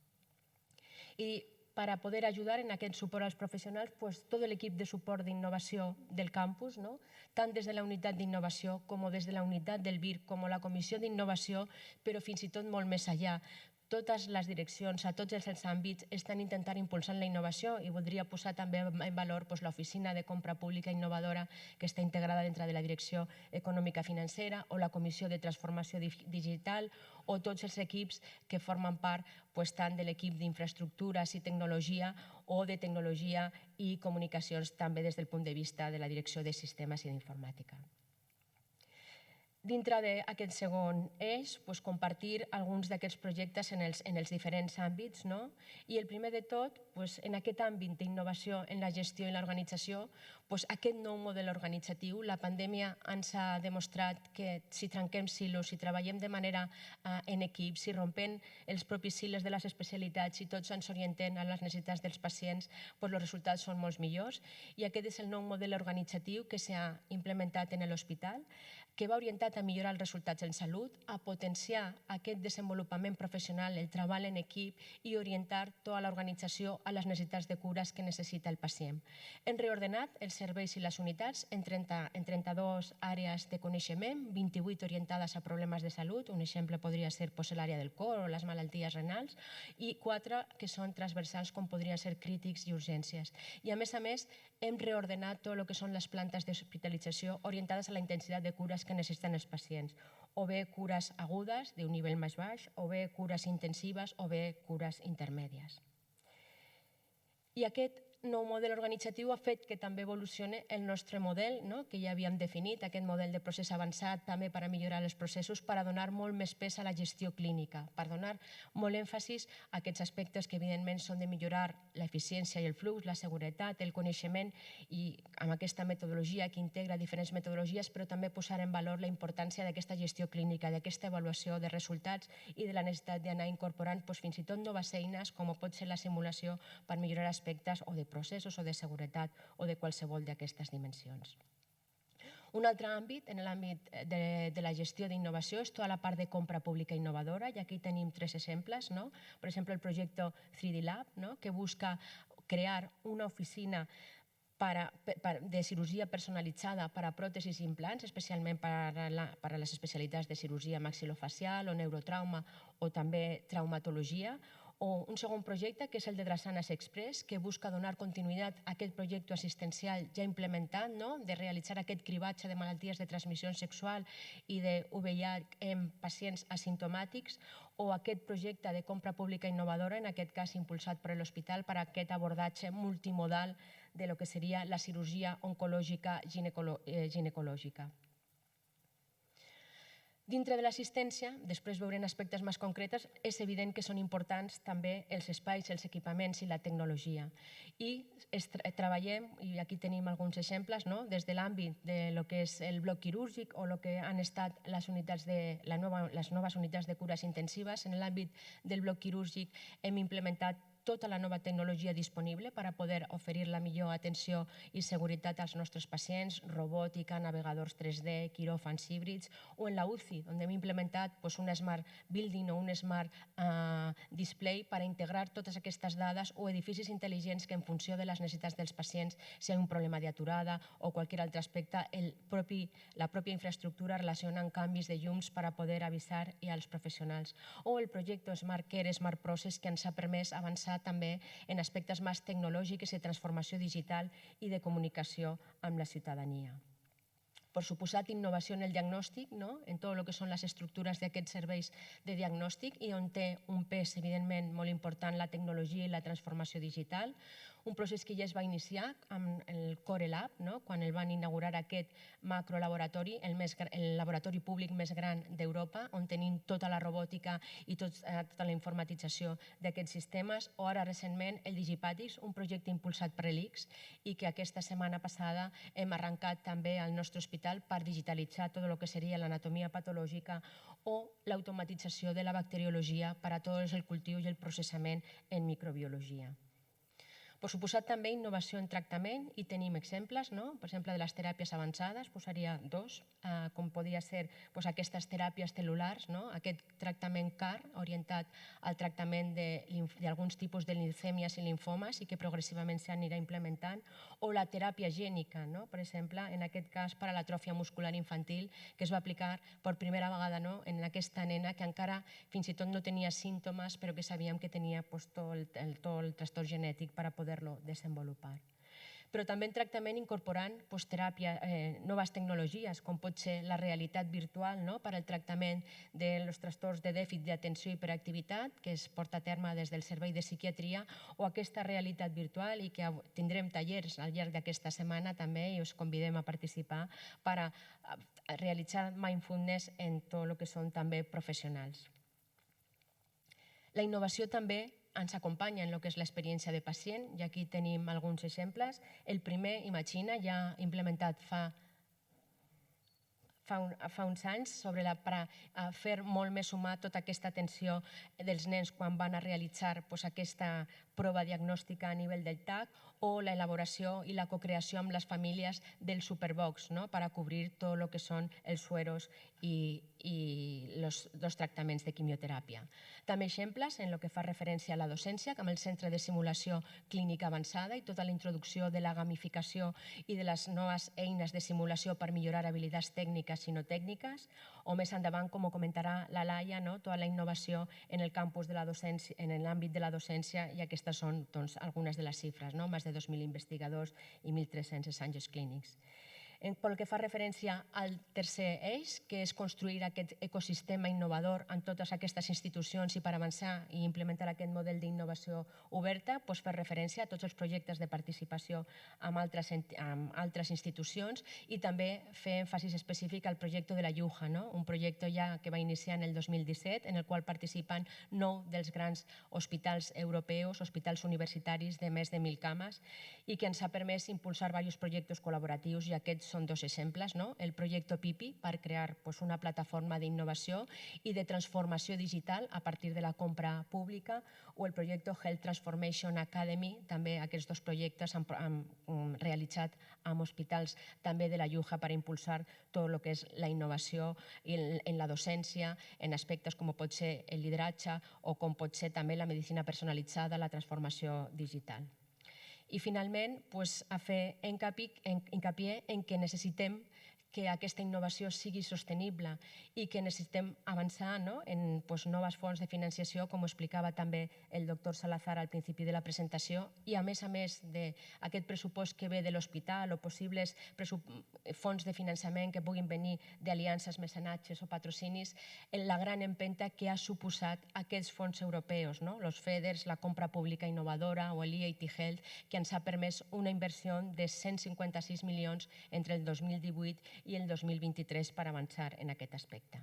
I per a poder ajudar en aquest suport als professionals, tot l'equip de suport d'innovació del campus, tant des de la unitat d'innovació com des de la unitat del VIR, com la comissió d'innovació, però fins i tot molt més enllà. Totes les direccions, a tots els àmbits, estan intentant impulsar la innovació i voldria posar també en valor l'oficina de compra pública innovadora que està integrada dintre de la direcció econòmica financera o la comissió de transformació digital o tots els equips que formen part tant de l'equip d'infraestructures i tecnologia o de tecnologia i comunicacions també des del punt de vista de la direcció de sistemes i d'informàtica. Dintre d'aquest segon eix, compartir alguns d'aquests projectes en els diferents àmbits. I el primer de tot, en aquest àmbit d'innovació en la gestió i l'organització, aquest nou model organitzatiu, la pandèmia ens ha demostrat que si trenquem silos, si treballem de manera en equip, si rompem els propis silos de les especialitats i tots ens orientem a les necessitats dels pacients, els resultats són molt millors. I aquest és el nou model organitzatiu que s'ha implementat en l'hospital, que va orientat a millorar els resultats en salut, a potenciar aquest desenvolupament professional, el treball en equip i orientar tota l'organització a les necessitats de cures que necessita el pacient. Hem reordenat els serveis i les unitats en 32 àrees de coneixement, 28 orientades a problemes de salut, un exemple podria ser l'àrea del cor o les malalties renals, i 4 que són transversals com podrien ser crítics i urgències. I a més, hem reordenat tot el que són les plantes d'hospitalització orientades a la intensitat de cures que necessiten els pacients, o bé cures agudes d'un nivell més baix, o bé cures intensives, o bé cures intermèdies. I aquest nou model organitzatiu ha fet que també evolucioni el nostre model, que ja havíem definit, aquest model de procés avançat també per a millorar els processos, per a donar molt més pes a la gestió clínica, per donar molt èmfasis a aquests aspectes que evidentment són de millorar l'eficiència i el flux, la seguretat, el coneixement, i amb aquesta metodologia que integra diferents metodologies, però també posar en valor la importància d'aquesta gestió clínica, d'aquesta avaluació de resultats i de la necessitat d'anar incorporant fins i tot noves eines, com pot ser la simulació, per millorar aspectes o de processos o de seguretat o de qualsevol d'aquestes dimensions. Un altre àmbit, en l'àmbit de la gestió d'innovació, és tota la part de compra pública innovadora, i aquí tenim 3 exemples. Per exemple, el projecte 3D Lab, que busca crear una oficina de cirurgia personalitzada per a pròtesis i implants, especialment per a les especialitats de cirurgia maxilofacial o neurotrauma o també traumatologia, O un segon projecte, que és el de Drassanes Express, que busca donar continuïtat a aquest projecte assistencial ja implementat, de realitzar aquest cribatge de malalties de transmissió sexual i de VIH en pacients asimptomàtics, o aquest projecte de compra pública innovadora, en aquest cas impulsat per l'hospital, per a aquest abordatge multimodal de lo que seria la cirurgia oncològica ginecològica. Dintre de l'assistència, després veurem aspectes més concretes, és evident que són importants també els espais, els equipaments i la tecnologia. I treballem, i aquí tenim alguns exemples, des de l'àmbit de lo que és el bloc quirúrgic o el que han estat les noves unitats de cures intensives. En l'àmbit del bloc quirúrgic hem implementat tota la nova tecnologia disponible per a poder oferir la millor atenció i seguretat als nostres pacients, robòtica, navegadors 3D, quiròfans híbrids, o en la UCI, on hem implementat un Smart Building o un Smart Display per a integrar totes aquestes dades o edificis intel·ligents que en funció de les necessitats dels pacients, si hi ha un problema d'aturada o qualsevol altre aspecte, la pròpia infraestructura relaciona amb canvis de llums per a poder avisar als professionals. O el projecte Smart Care, Smart Process, que ens ha permès avançar també en aspectes més tecnològics i de transformació digital i de comunicació amb la ciutadania. Per suposat, innovació en el diagnòstic, en tot el que són les estructures d'aquests serveis de diagnòstic i on té un pes, evidentment, molt important la tecnologia i la transformació digital. Un procés que ja es va iniciar amb el Core Lab, quan el van inaugurar aquest macrolaboratori, el laboratori públic més gran d'Europa, on tenim tota la robòtica i tota la informatització d'aquests sistemes, o ara recentment el Digipàtics, un projecte impulsat per l'ICS i que aquesta setmana passada hem arrencat també al nostre hospital per digitalitzar tot el que seria l'anatomia patològica o l'automatització de la bacteriologia per a tot el cultiu i el processament en microbiologia. Per suposat, també innovació en tractament, i tenim exemples, per exemple, de les teràpies avançades, posaria dos, com podria ser aquestes teràpies cel·lulars, aquest tractament CAR, orientat al tractament d'alguns tipus de leucèmies i linfomes i que progressivament s'anirà implementant, o la teràpia gènica, per exemple, en aquest cas per a l'atròfia muscular infantil, que es va aplicar per primera vegada en aquesta nena que encara fins i tot no tenia símptomes, però que sabíem que tenia tot el trastorn genètic per a poder-lo desenvolupar. Però també en tractament incorporant noves tecnologies, com pot ser la realitat virtual per al tractament dels trastorns de dèficit d'atenció i hiperactivitat, que es porta a terme des del Servei de Psiquiatria, o aquesta realitat virtual, i que tindrem tallers al llarg d'aquesta setmana també, i us convidem a participar per a realitzar mindfulness en tot el que són també professionals. La innovació també ens acompanya en el que és l'experiència de pacient, i aquí tenim alguns exemples. El primer, Imagina, ja implementat fa uns anys, per a fer molt més humà tota aquesta atenció dels nens quan van a realitzar aquesta prova diagnòstica a nivell del TAC, o l'elaboració i la cocreació amb les famílies del Superbox, per a cobrir tot el que són els sueros i els tractaments de quimioteràpia. També exemples en el que fa referència a la docència, amb el Centre de Simulació Clínica Avançada i tota la introducció de la gamificació i de les noves eines de simulació per millorar habilitats tècniques i no tècniques, o més endavant, com ho comentarà la Laia, tota la innovació en el campus de la docència, en l'àmbit de la docència, i aquestes són algunes de les xifres, més de 2.000 investigadors i 1.300 assajos clínics. Pel que fa referència al tercer eix, que és construir aquest ecosistema innovador en totes aquestes institucions i per avançar i implementar aquest model d'innovació oberta, fer referència a tots els projectes de participació amb altres institucions i també fer èmfasis específic al projecte de la Lluja, un projecte ja que va iniciar en el 2017, en el qual participen 9 dels grans hospitals europeus, hospitals universitaris de més de 1.000 cames, i que ens ha permès impulsar diversos projectes col·laboratius, i aquests són dos exemples, el projecte PIPI, per crear una plataforma d'innovació i de transformació digital a partir de la compra pública, o el projecte Health Transformation Academy, també aquests dos projectes realitzats amb hospitals també de la Lluja per impulsar tot el que és la innovació en la docència, en aspectes com pot ser el lideratge o com pot ser també la medicina personalitzada, la transformació digital. I finalment, a fer hincapié en que necessitem que aquesta innovació sigui sostenible i que necessitem avançar en noves fonts de financiació, com ho explicava també el doctor Salazar al principi de la presentació, i a més d'aquest pressupost que ve de l'hospital o possibles fons de finançament que puguin venir d'aliances, mecenatges o patrocinis, la gran empenta que ha suposat aquests fons europeus, els FEDERs, la compra pública innovadora o l'IAT Health, que ens ha permès una inversió de 156 milions entre el 2018 i el 2023 per avançar en aquest aspecte.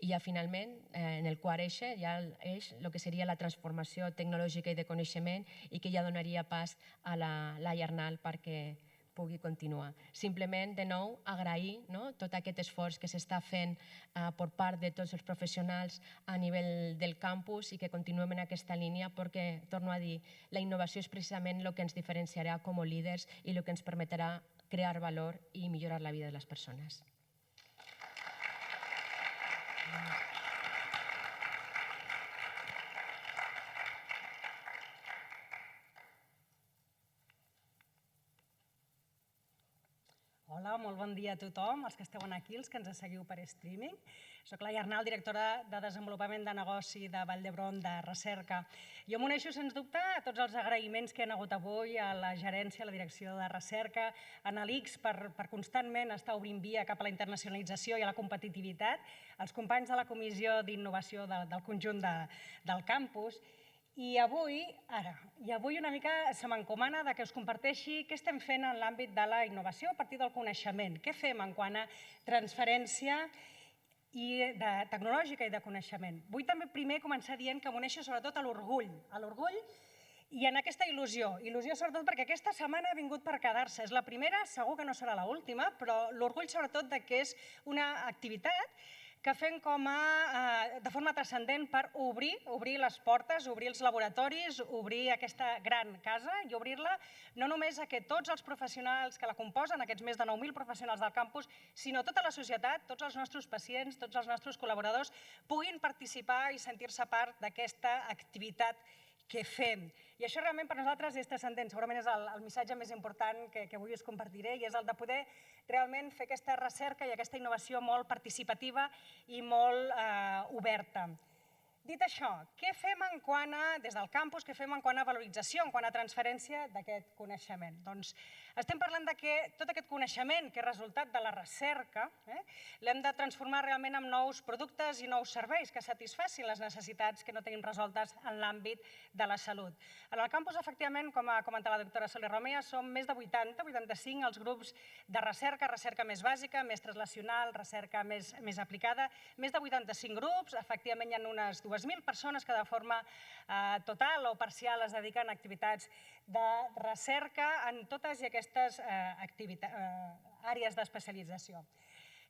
I ja finalment, en el quart eix, ja el que seria la transformació tecnològica i de coneixement i que ja donaria pas a la Arnal perquè pugui continuar. Simplement, de nou, agrair tot aquest esforç que s'està fent per part de tots els professionals a nivell del campus i que continuem en aquesta línia perquè, torno a dir, la innovació és precisament el que ens diferenciarà com a líders i el que ens permetrà crear valor i millorar la vida de les persones. Hola, molt bon dia a tothom, els que esteu aquí, els que ens seguiu per streaming. Soc la Arnal, directora de Desenvolupament de Negoci de Vall d'Hebron de Recerca. Jo m'uneixo, sens dubte, a tots els agraïments que hi ha hagut avui a la gerència, a la direcció de recerca, a l'ICS per constantment estar obrint via cap a la internacionalització i a la competitivitat, als companys de la Comissió d'Innovació del conjunt del campus. I avui una mica se m'encomana que us comparteixi què estem fent en l'àmbit de la innovació a partir del coneixement. Què fem en quant a transferència tecnològica i de coneixement. Vull també primer començar dient que m'uneixo sobretot a l'orgull i en aquesta il·lusió. Il·lusió sobretot perquè aquesta setmana ha vingut per quedar-se. És la primera, segur que no serà l'última, però l'orgull sobretot que és una activitat que fem de forma transcendent per obrir les portes, obrir els laboratoris, obrir aquesta gran casa i obrir-la no només a que tots els professionals que la composen, aquests més de 9.000 professionals del campus, sinó tota la societat, tots els nostres pacients, tots els nostres col·laboradors puguin participar i sentir-se part d'aquesta activitat que fem. I això realment per nosaltres és transcendent, segurament és el missatge més important que avui us compartiré i és el de poder realment fer aquesta recerca i aquesta innovació molt participativa i molt oberta. Dit això, què fem des del campus, què fem en quant a valorització, en quant a transferència d'aquest coneixement? Doncs estem parlant que tot aquest coneixement que és resultat de la recerca l'hem de transformar realment en nous productes i nous serveis que satisfacin les necessitats que no tenim resoltes en l'àmbit de la salut. En el campus, efectivament, com ha comentat la doctora Soler Romea, som més de 85 els grups de recerca, recerca més bàsica, més translacional, recerca més aplicada, més de 85 grups, efectivament hi ha unes 2.000 persones que de forma total o parcial es dediquen a activitats de recerca en totes i aquestes àrees d'especialització.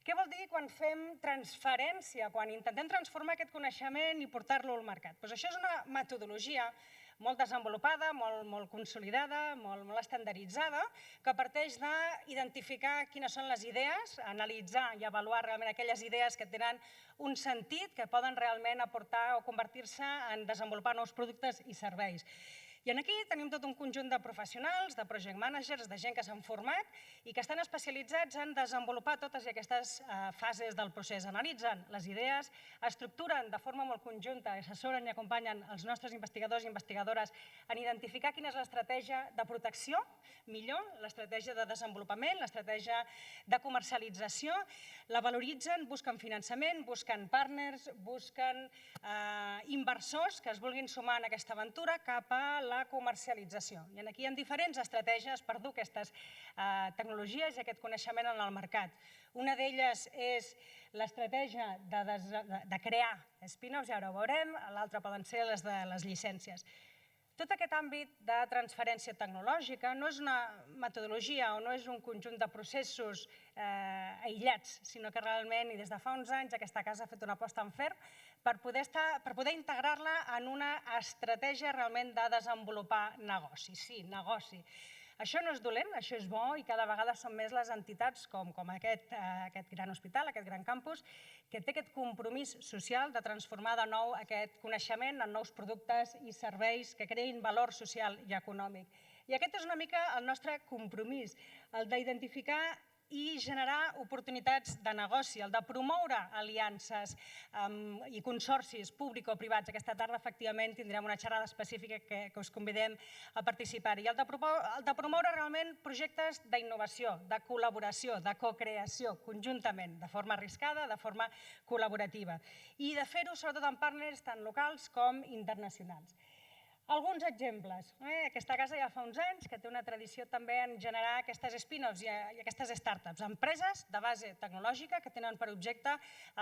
Què vol dir quan fem transferència, quan intentem transformar aquest coneixement i portar-lo al mercat? Doncs això és una metodologia molt desenvolupada, molt consolidada, molt estandarditzada, que parteix d'identificar quines són les idees, analitzar i avaluar realment aquelles idees que tenen un sentit, que poden realment aportar o convertir-se en desenvolupar nous productes i serveis. I aquí tenim tot un conjunt de professionals, de project managers, de gent que s'han format i que estan especialitzats en desenvolupar totes aquestes fases del procés. Analitzen les idees, estructuren de forma molt conjunta, assessoren i acompanyen els nostres investigadors i investigadores en identificar quina és l'estratègia de protecció millor, l'estratègia de desenvolupament, l'estratègia de comercialització, la valoritzen, busquen finançament, busquen partners, busquen inversors que es vulguin sumar en aquesta aventura cap a la comercialització. I aquí hi ha diferents estratègies per dur aquestes tecnologies i aquest coneixement en el mercat. Una d'elles és l'estratègia de crear spin-offs, ja ho veurem, l'altra poden ser les de les llicències. Tot aquest àmbit de transferència tecnològica no és una metodologia o no és un conjunt de processos aïllats, sinó que realment, i des de fa uns anys, aquesta casa ha fet una aposta en ferm per poder integrar-la en una estratègia realment de desenvolupar negoci. Sí, negoci. Això no és dolent, això és bo i cada vegada són més les entitats com aquest gran hospital, aquest gran campus, que té aquest compromís social de transformar de nou aquest coneixement en nous productes i serveis que creïn valor social i econòmic. I aquest és una mica el nostre compromís, el d'identificar i generar oportunitats de negoci, el de promoure aliances i consorcis públic-privats. Aquesta tarda, efectivament, tindrem una xerrada específica que us convidem a participar-hi. El de promoure realment projectes d'innovació, de col·laboració, de cocreació, conjuntament, de forma arriscada, de forma col·laborativa. I de fer-ho, sobretot, amb partners tant locals com internacionals. Alguns exemples. Aquesta casa ja fa uns anys que té una tradició també en generar aquestes spin-offs i aquestes startups, empreses de base tecnològica que tenen per objecte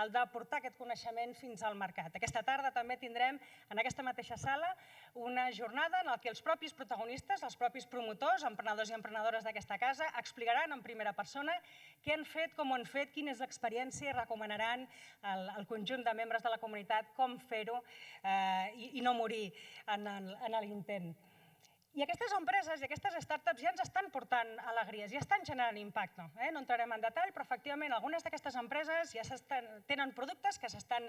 el de portar aquest coneixement fins al mercat. Aquesta tarda també tindrem en aquesta mateixa sala una jornada en què els propis protagonistes, els propis promotors, emprenedors i emprenedores d'aquesta casa, explicaran en primera persona què han fet, com ho han fet, quina és l'experiència i recomanaran al conjunt de membres de la comunitat com fer-ho i no morir en l'intent. I aquestes empreses i aquestes startups ja ens estan portant alegries, ja estan generant impacte. No entrarem en detall, però efectivament algunes d'aquestes empreses ja tenen productes que s'estan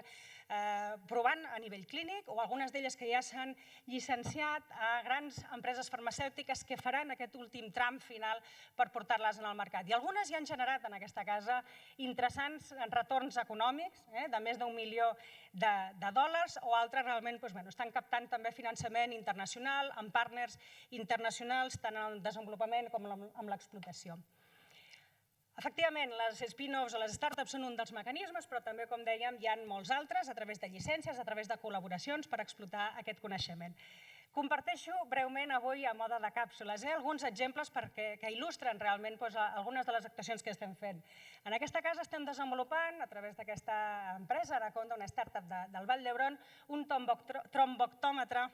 provant a nivell clínic o algunes d'elles que ja s'han llicenciat a grans empreses farmacèutiques que faran aquest últim tram final per portar-les al mercat. I algunes ja han generat en aquesta casa interessants retorns econòmics de més d'1 milió de dòlars o altres realment estan captant també finançament internacional amb partners internacionals tant en el desenvolupament com en l'explotació. Efectivament, les spin-offs o les startups són un dels mecanismes, però també, com dèiem, hi ha molts altres a través de llicències, a través de col·laboracions per explotar aquest coneixement. Comparteixo breument avui a mode de càpsules alguns exemples que il·lustren realment algunes de les actuacions que estem fent. En aquesta casa estem desenvolupant, a través d'aquesta empresa, Araconda, una startup del Vall d'Hebron, un tromboctòmetre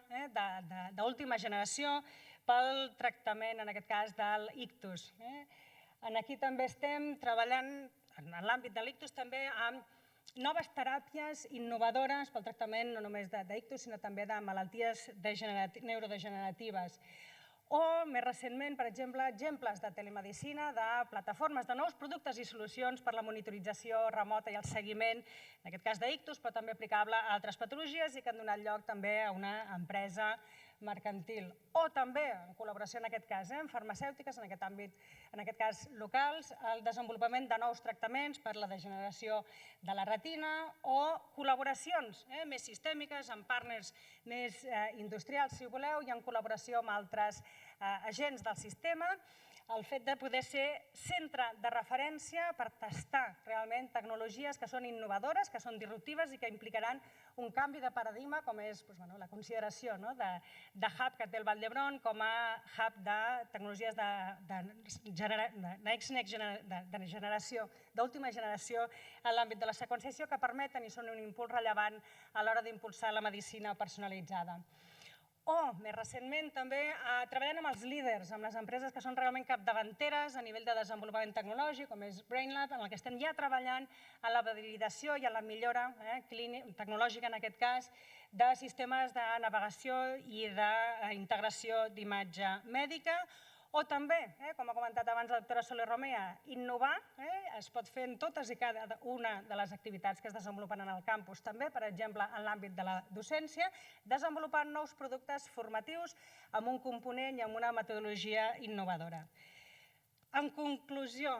d'última generació pel tractament, en aquest cas, de l'ictus. Aquí també estem treballant, en l'àmbit de l'ictus, també amb noves teràpies innovadores pel tractament no només d'ictus, sinó també de malalties neurodegeneratives. O, més recentment, per exemple, exemples de telemedicina, de plataformes, de nous productes i solucions per la monitorització remota i el seguiment, en aquest cas d'ictus, però també aplicable a altres patologies i que han donat lloc també a una empresa mercantil. O també, en col·laboració en aquest cas, amb farmacèutiques, en aquest àmbit, en aquest cas locals, el desenvolupament de nous tractaments per la degeneració de la retina o col·laboracions més sistèmiques amb partners més industrials, si voleu, i en col·laboració amb altres agents del sistema, el fet de poder ser centre de referència per tastar realment tecnologies que són innovadores, que són disruptives i que implicaran un canvi de paradigma, com és la consideració de hub que té el Vall d'Hebron com a hub de tecnologies d'última generació en l'àmbit de la seqüenciació que permeten i són un impuls rellevant a l'hora d'impulsar la medicina personalitzada. O, més recentment, també treballant amb els líders, amb les empreses que són realment capdavanteres a nivell de desenvolupament tecnològic, com és BrainLab, en què estem ja treballant en la validació i en la millora tecnològica, en aquest cas, de sistemes de navegació i d'integració d'imatge mèdica. O també, com ha comentat abans la doctora Soler Romea, innovar es pot fer en totes i cada una de les activitats que es desenvolupen en el campus, també, per exemple, en l'àmbit de la docència, desenvolupant nous productes formatius amb un component i amb una metodologia innovadora. En conclusió,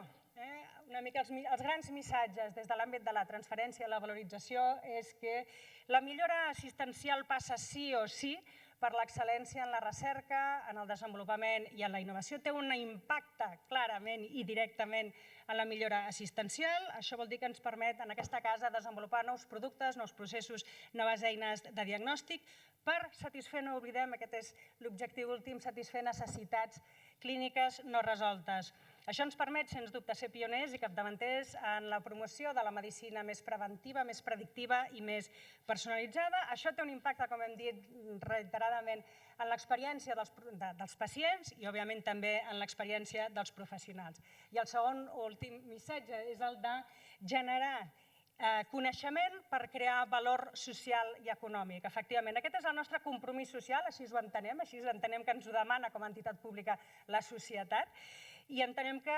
una mica els grans missatges des de l'àmbit de la transferència i la valorització és que la millora assistencial passa sí o sí per l'excel·lència en la recerca, en el desenvolupament i en la innovació. Té un impacte clarament i directament en la millora assistencial. Això vol dir que ens permet en aquesta casa desenvolupar nous productes, nous processos, noves eines de diagnòstic per satisfer, no oblidem, aquest és l'objectiu últim, satisfer necessitats clíniques no resoltes. Això ens permet, sens dubte, ser pioners i capdavanters en la promoció de la medicina més preventiva, més predictiva i més personalitzada. Això té un impacte, com hem dit reiteradament, en l'experiència dels pacients i, òbviament, també en l'experiència dels professionals. I el segon últim missatge és el de generar coneixement per crear valor social i econòmic. Efectivament, aquest és el nostre compromís social, així ho entenem que ens ho demana com a entitat pública la societat, i entenem que,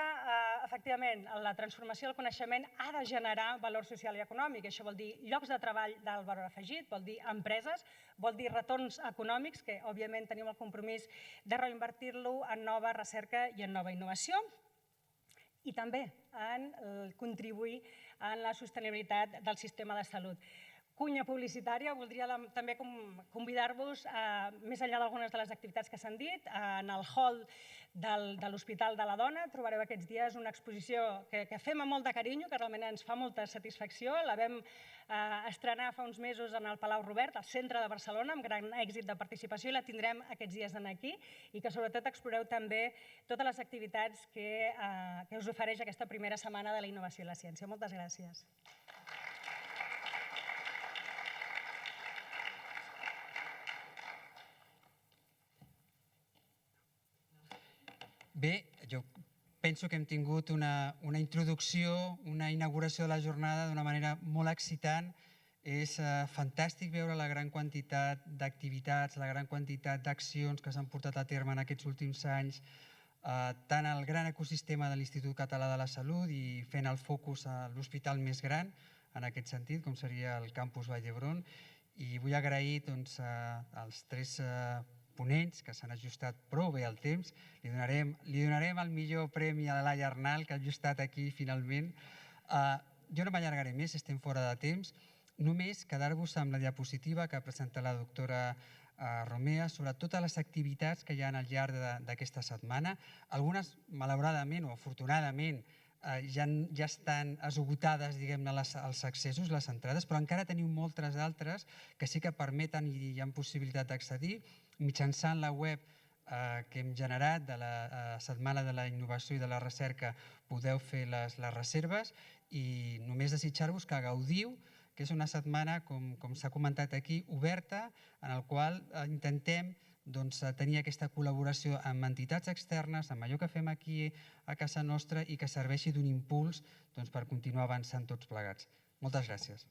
efectivament, la transformació del coneixement ha de generar valor social i econòmic. Això vol dir llocs de treball d'alt valor afegit, vol dir empreses, vol dir retorns econòmics, que, òbviament, tenim el compromís de reinvertir-lo en nova recerca i en nova innovació. i també en contribuir en la sostenibilitat del sistema de salut. Cunya publicitària, voldria també convidar-vos, més enllà d'algunes de les activitats que s'han dit, en el hall de l'Hospital de la Dona trobareu aquests dies una exposició que fem amb molt de carinyo, que realment ens fa molta satisfacció. La vam estrenar fa uns mesos en el Palau Robert, al centre de Barcelona, amb gran èxit de participació, i la tindrem aquests dies aquí, i que sobretot exploreu també totes les activitats que us ofereix aquesta primera setmana de la innovació i la ciència. Moltes gràcies. Bé, jo penso que hem tingut una introducció, una inauguració de la jornada d'una manera molt excitant. És fantàstic veure la gran quantitat d'activitats, la gran quantitat d'accions que s'han portat a terme en aquests últims anys, tant el gran ecosistema de l'Institut Català de la Salut i fent el focus a l'hospital més gran, en aquest sentit, com seria el campus Vall d'Hebron. I vull agrair als tres ponents que s'han ajustat prou bé al temps. Li donarem el millor premi a la Laia Arnal, que ha ajustat aquí finalment. Jo no m'allargaré més, estem fora de temps. Només quedar-vos amb la diapositiva que ha presentat la doctora Romea sobre totes les activitats que hi ha al llarg d'aquesta setmana. Algunes, malauradament o afortunadament, ja estan esgotades, diguem-ne, els accessos, les entrades, però encara teniu moltes altres que sí que permeten i hi ha possibilitat d'accedir. Mitjançant la web que hem generat de la Setmana de la Innovació i de la Recerca podeu fer les reserves i només desitjar-vos que gaudiu, que és una setmana, com s'ha comentat aquí, oberta, en la qual intentem tenir aquesta col·laboració amb entitats externes, amb allò que fem aquí a casa nostra i que serveixi d'un impuls per continuar avançant tots plegats. Moltes gràcies.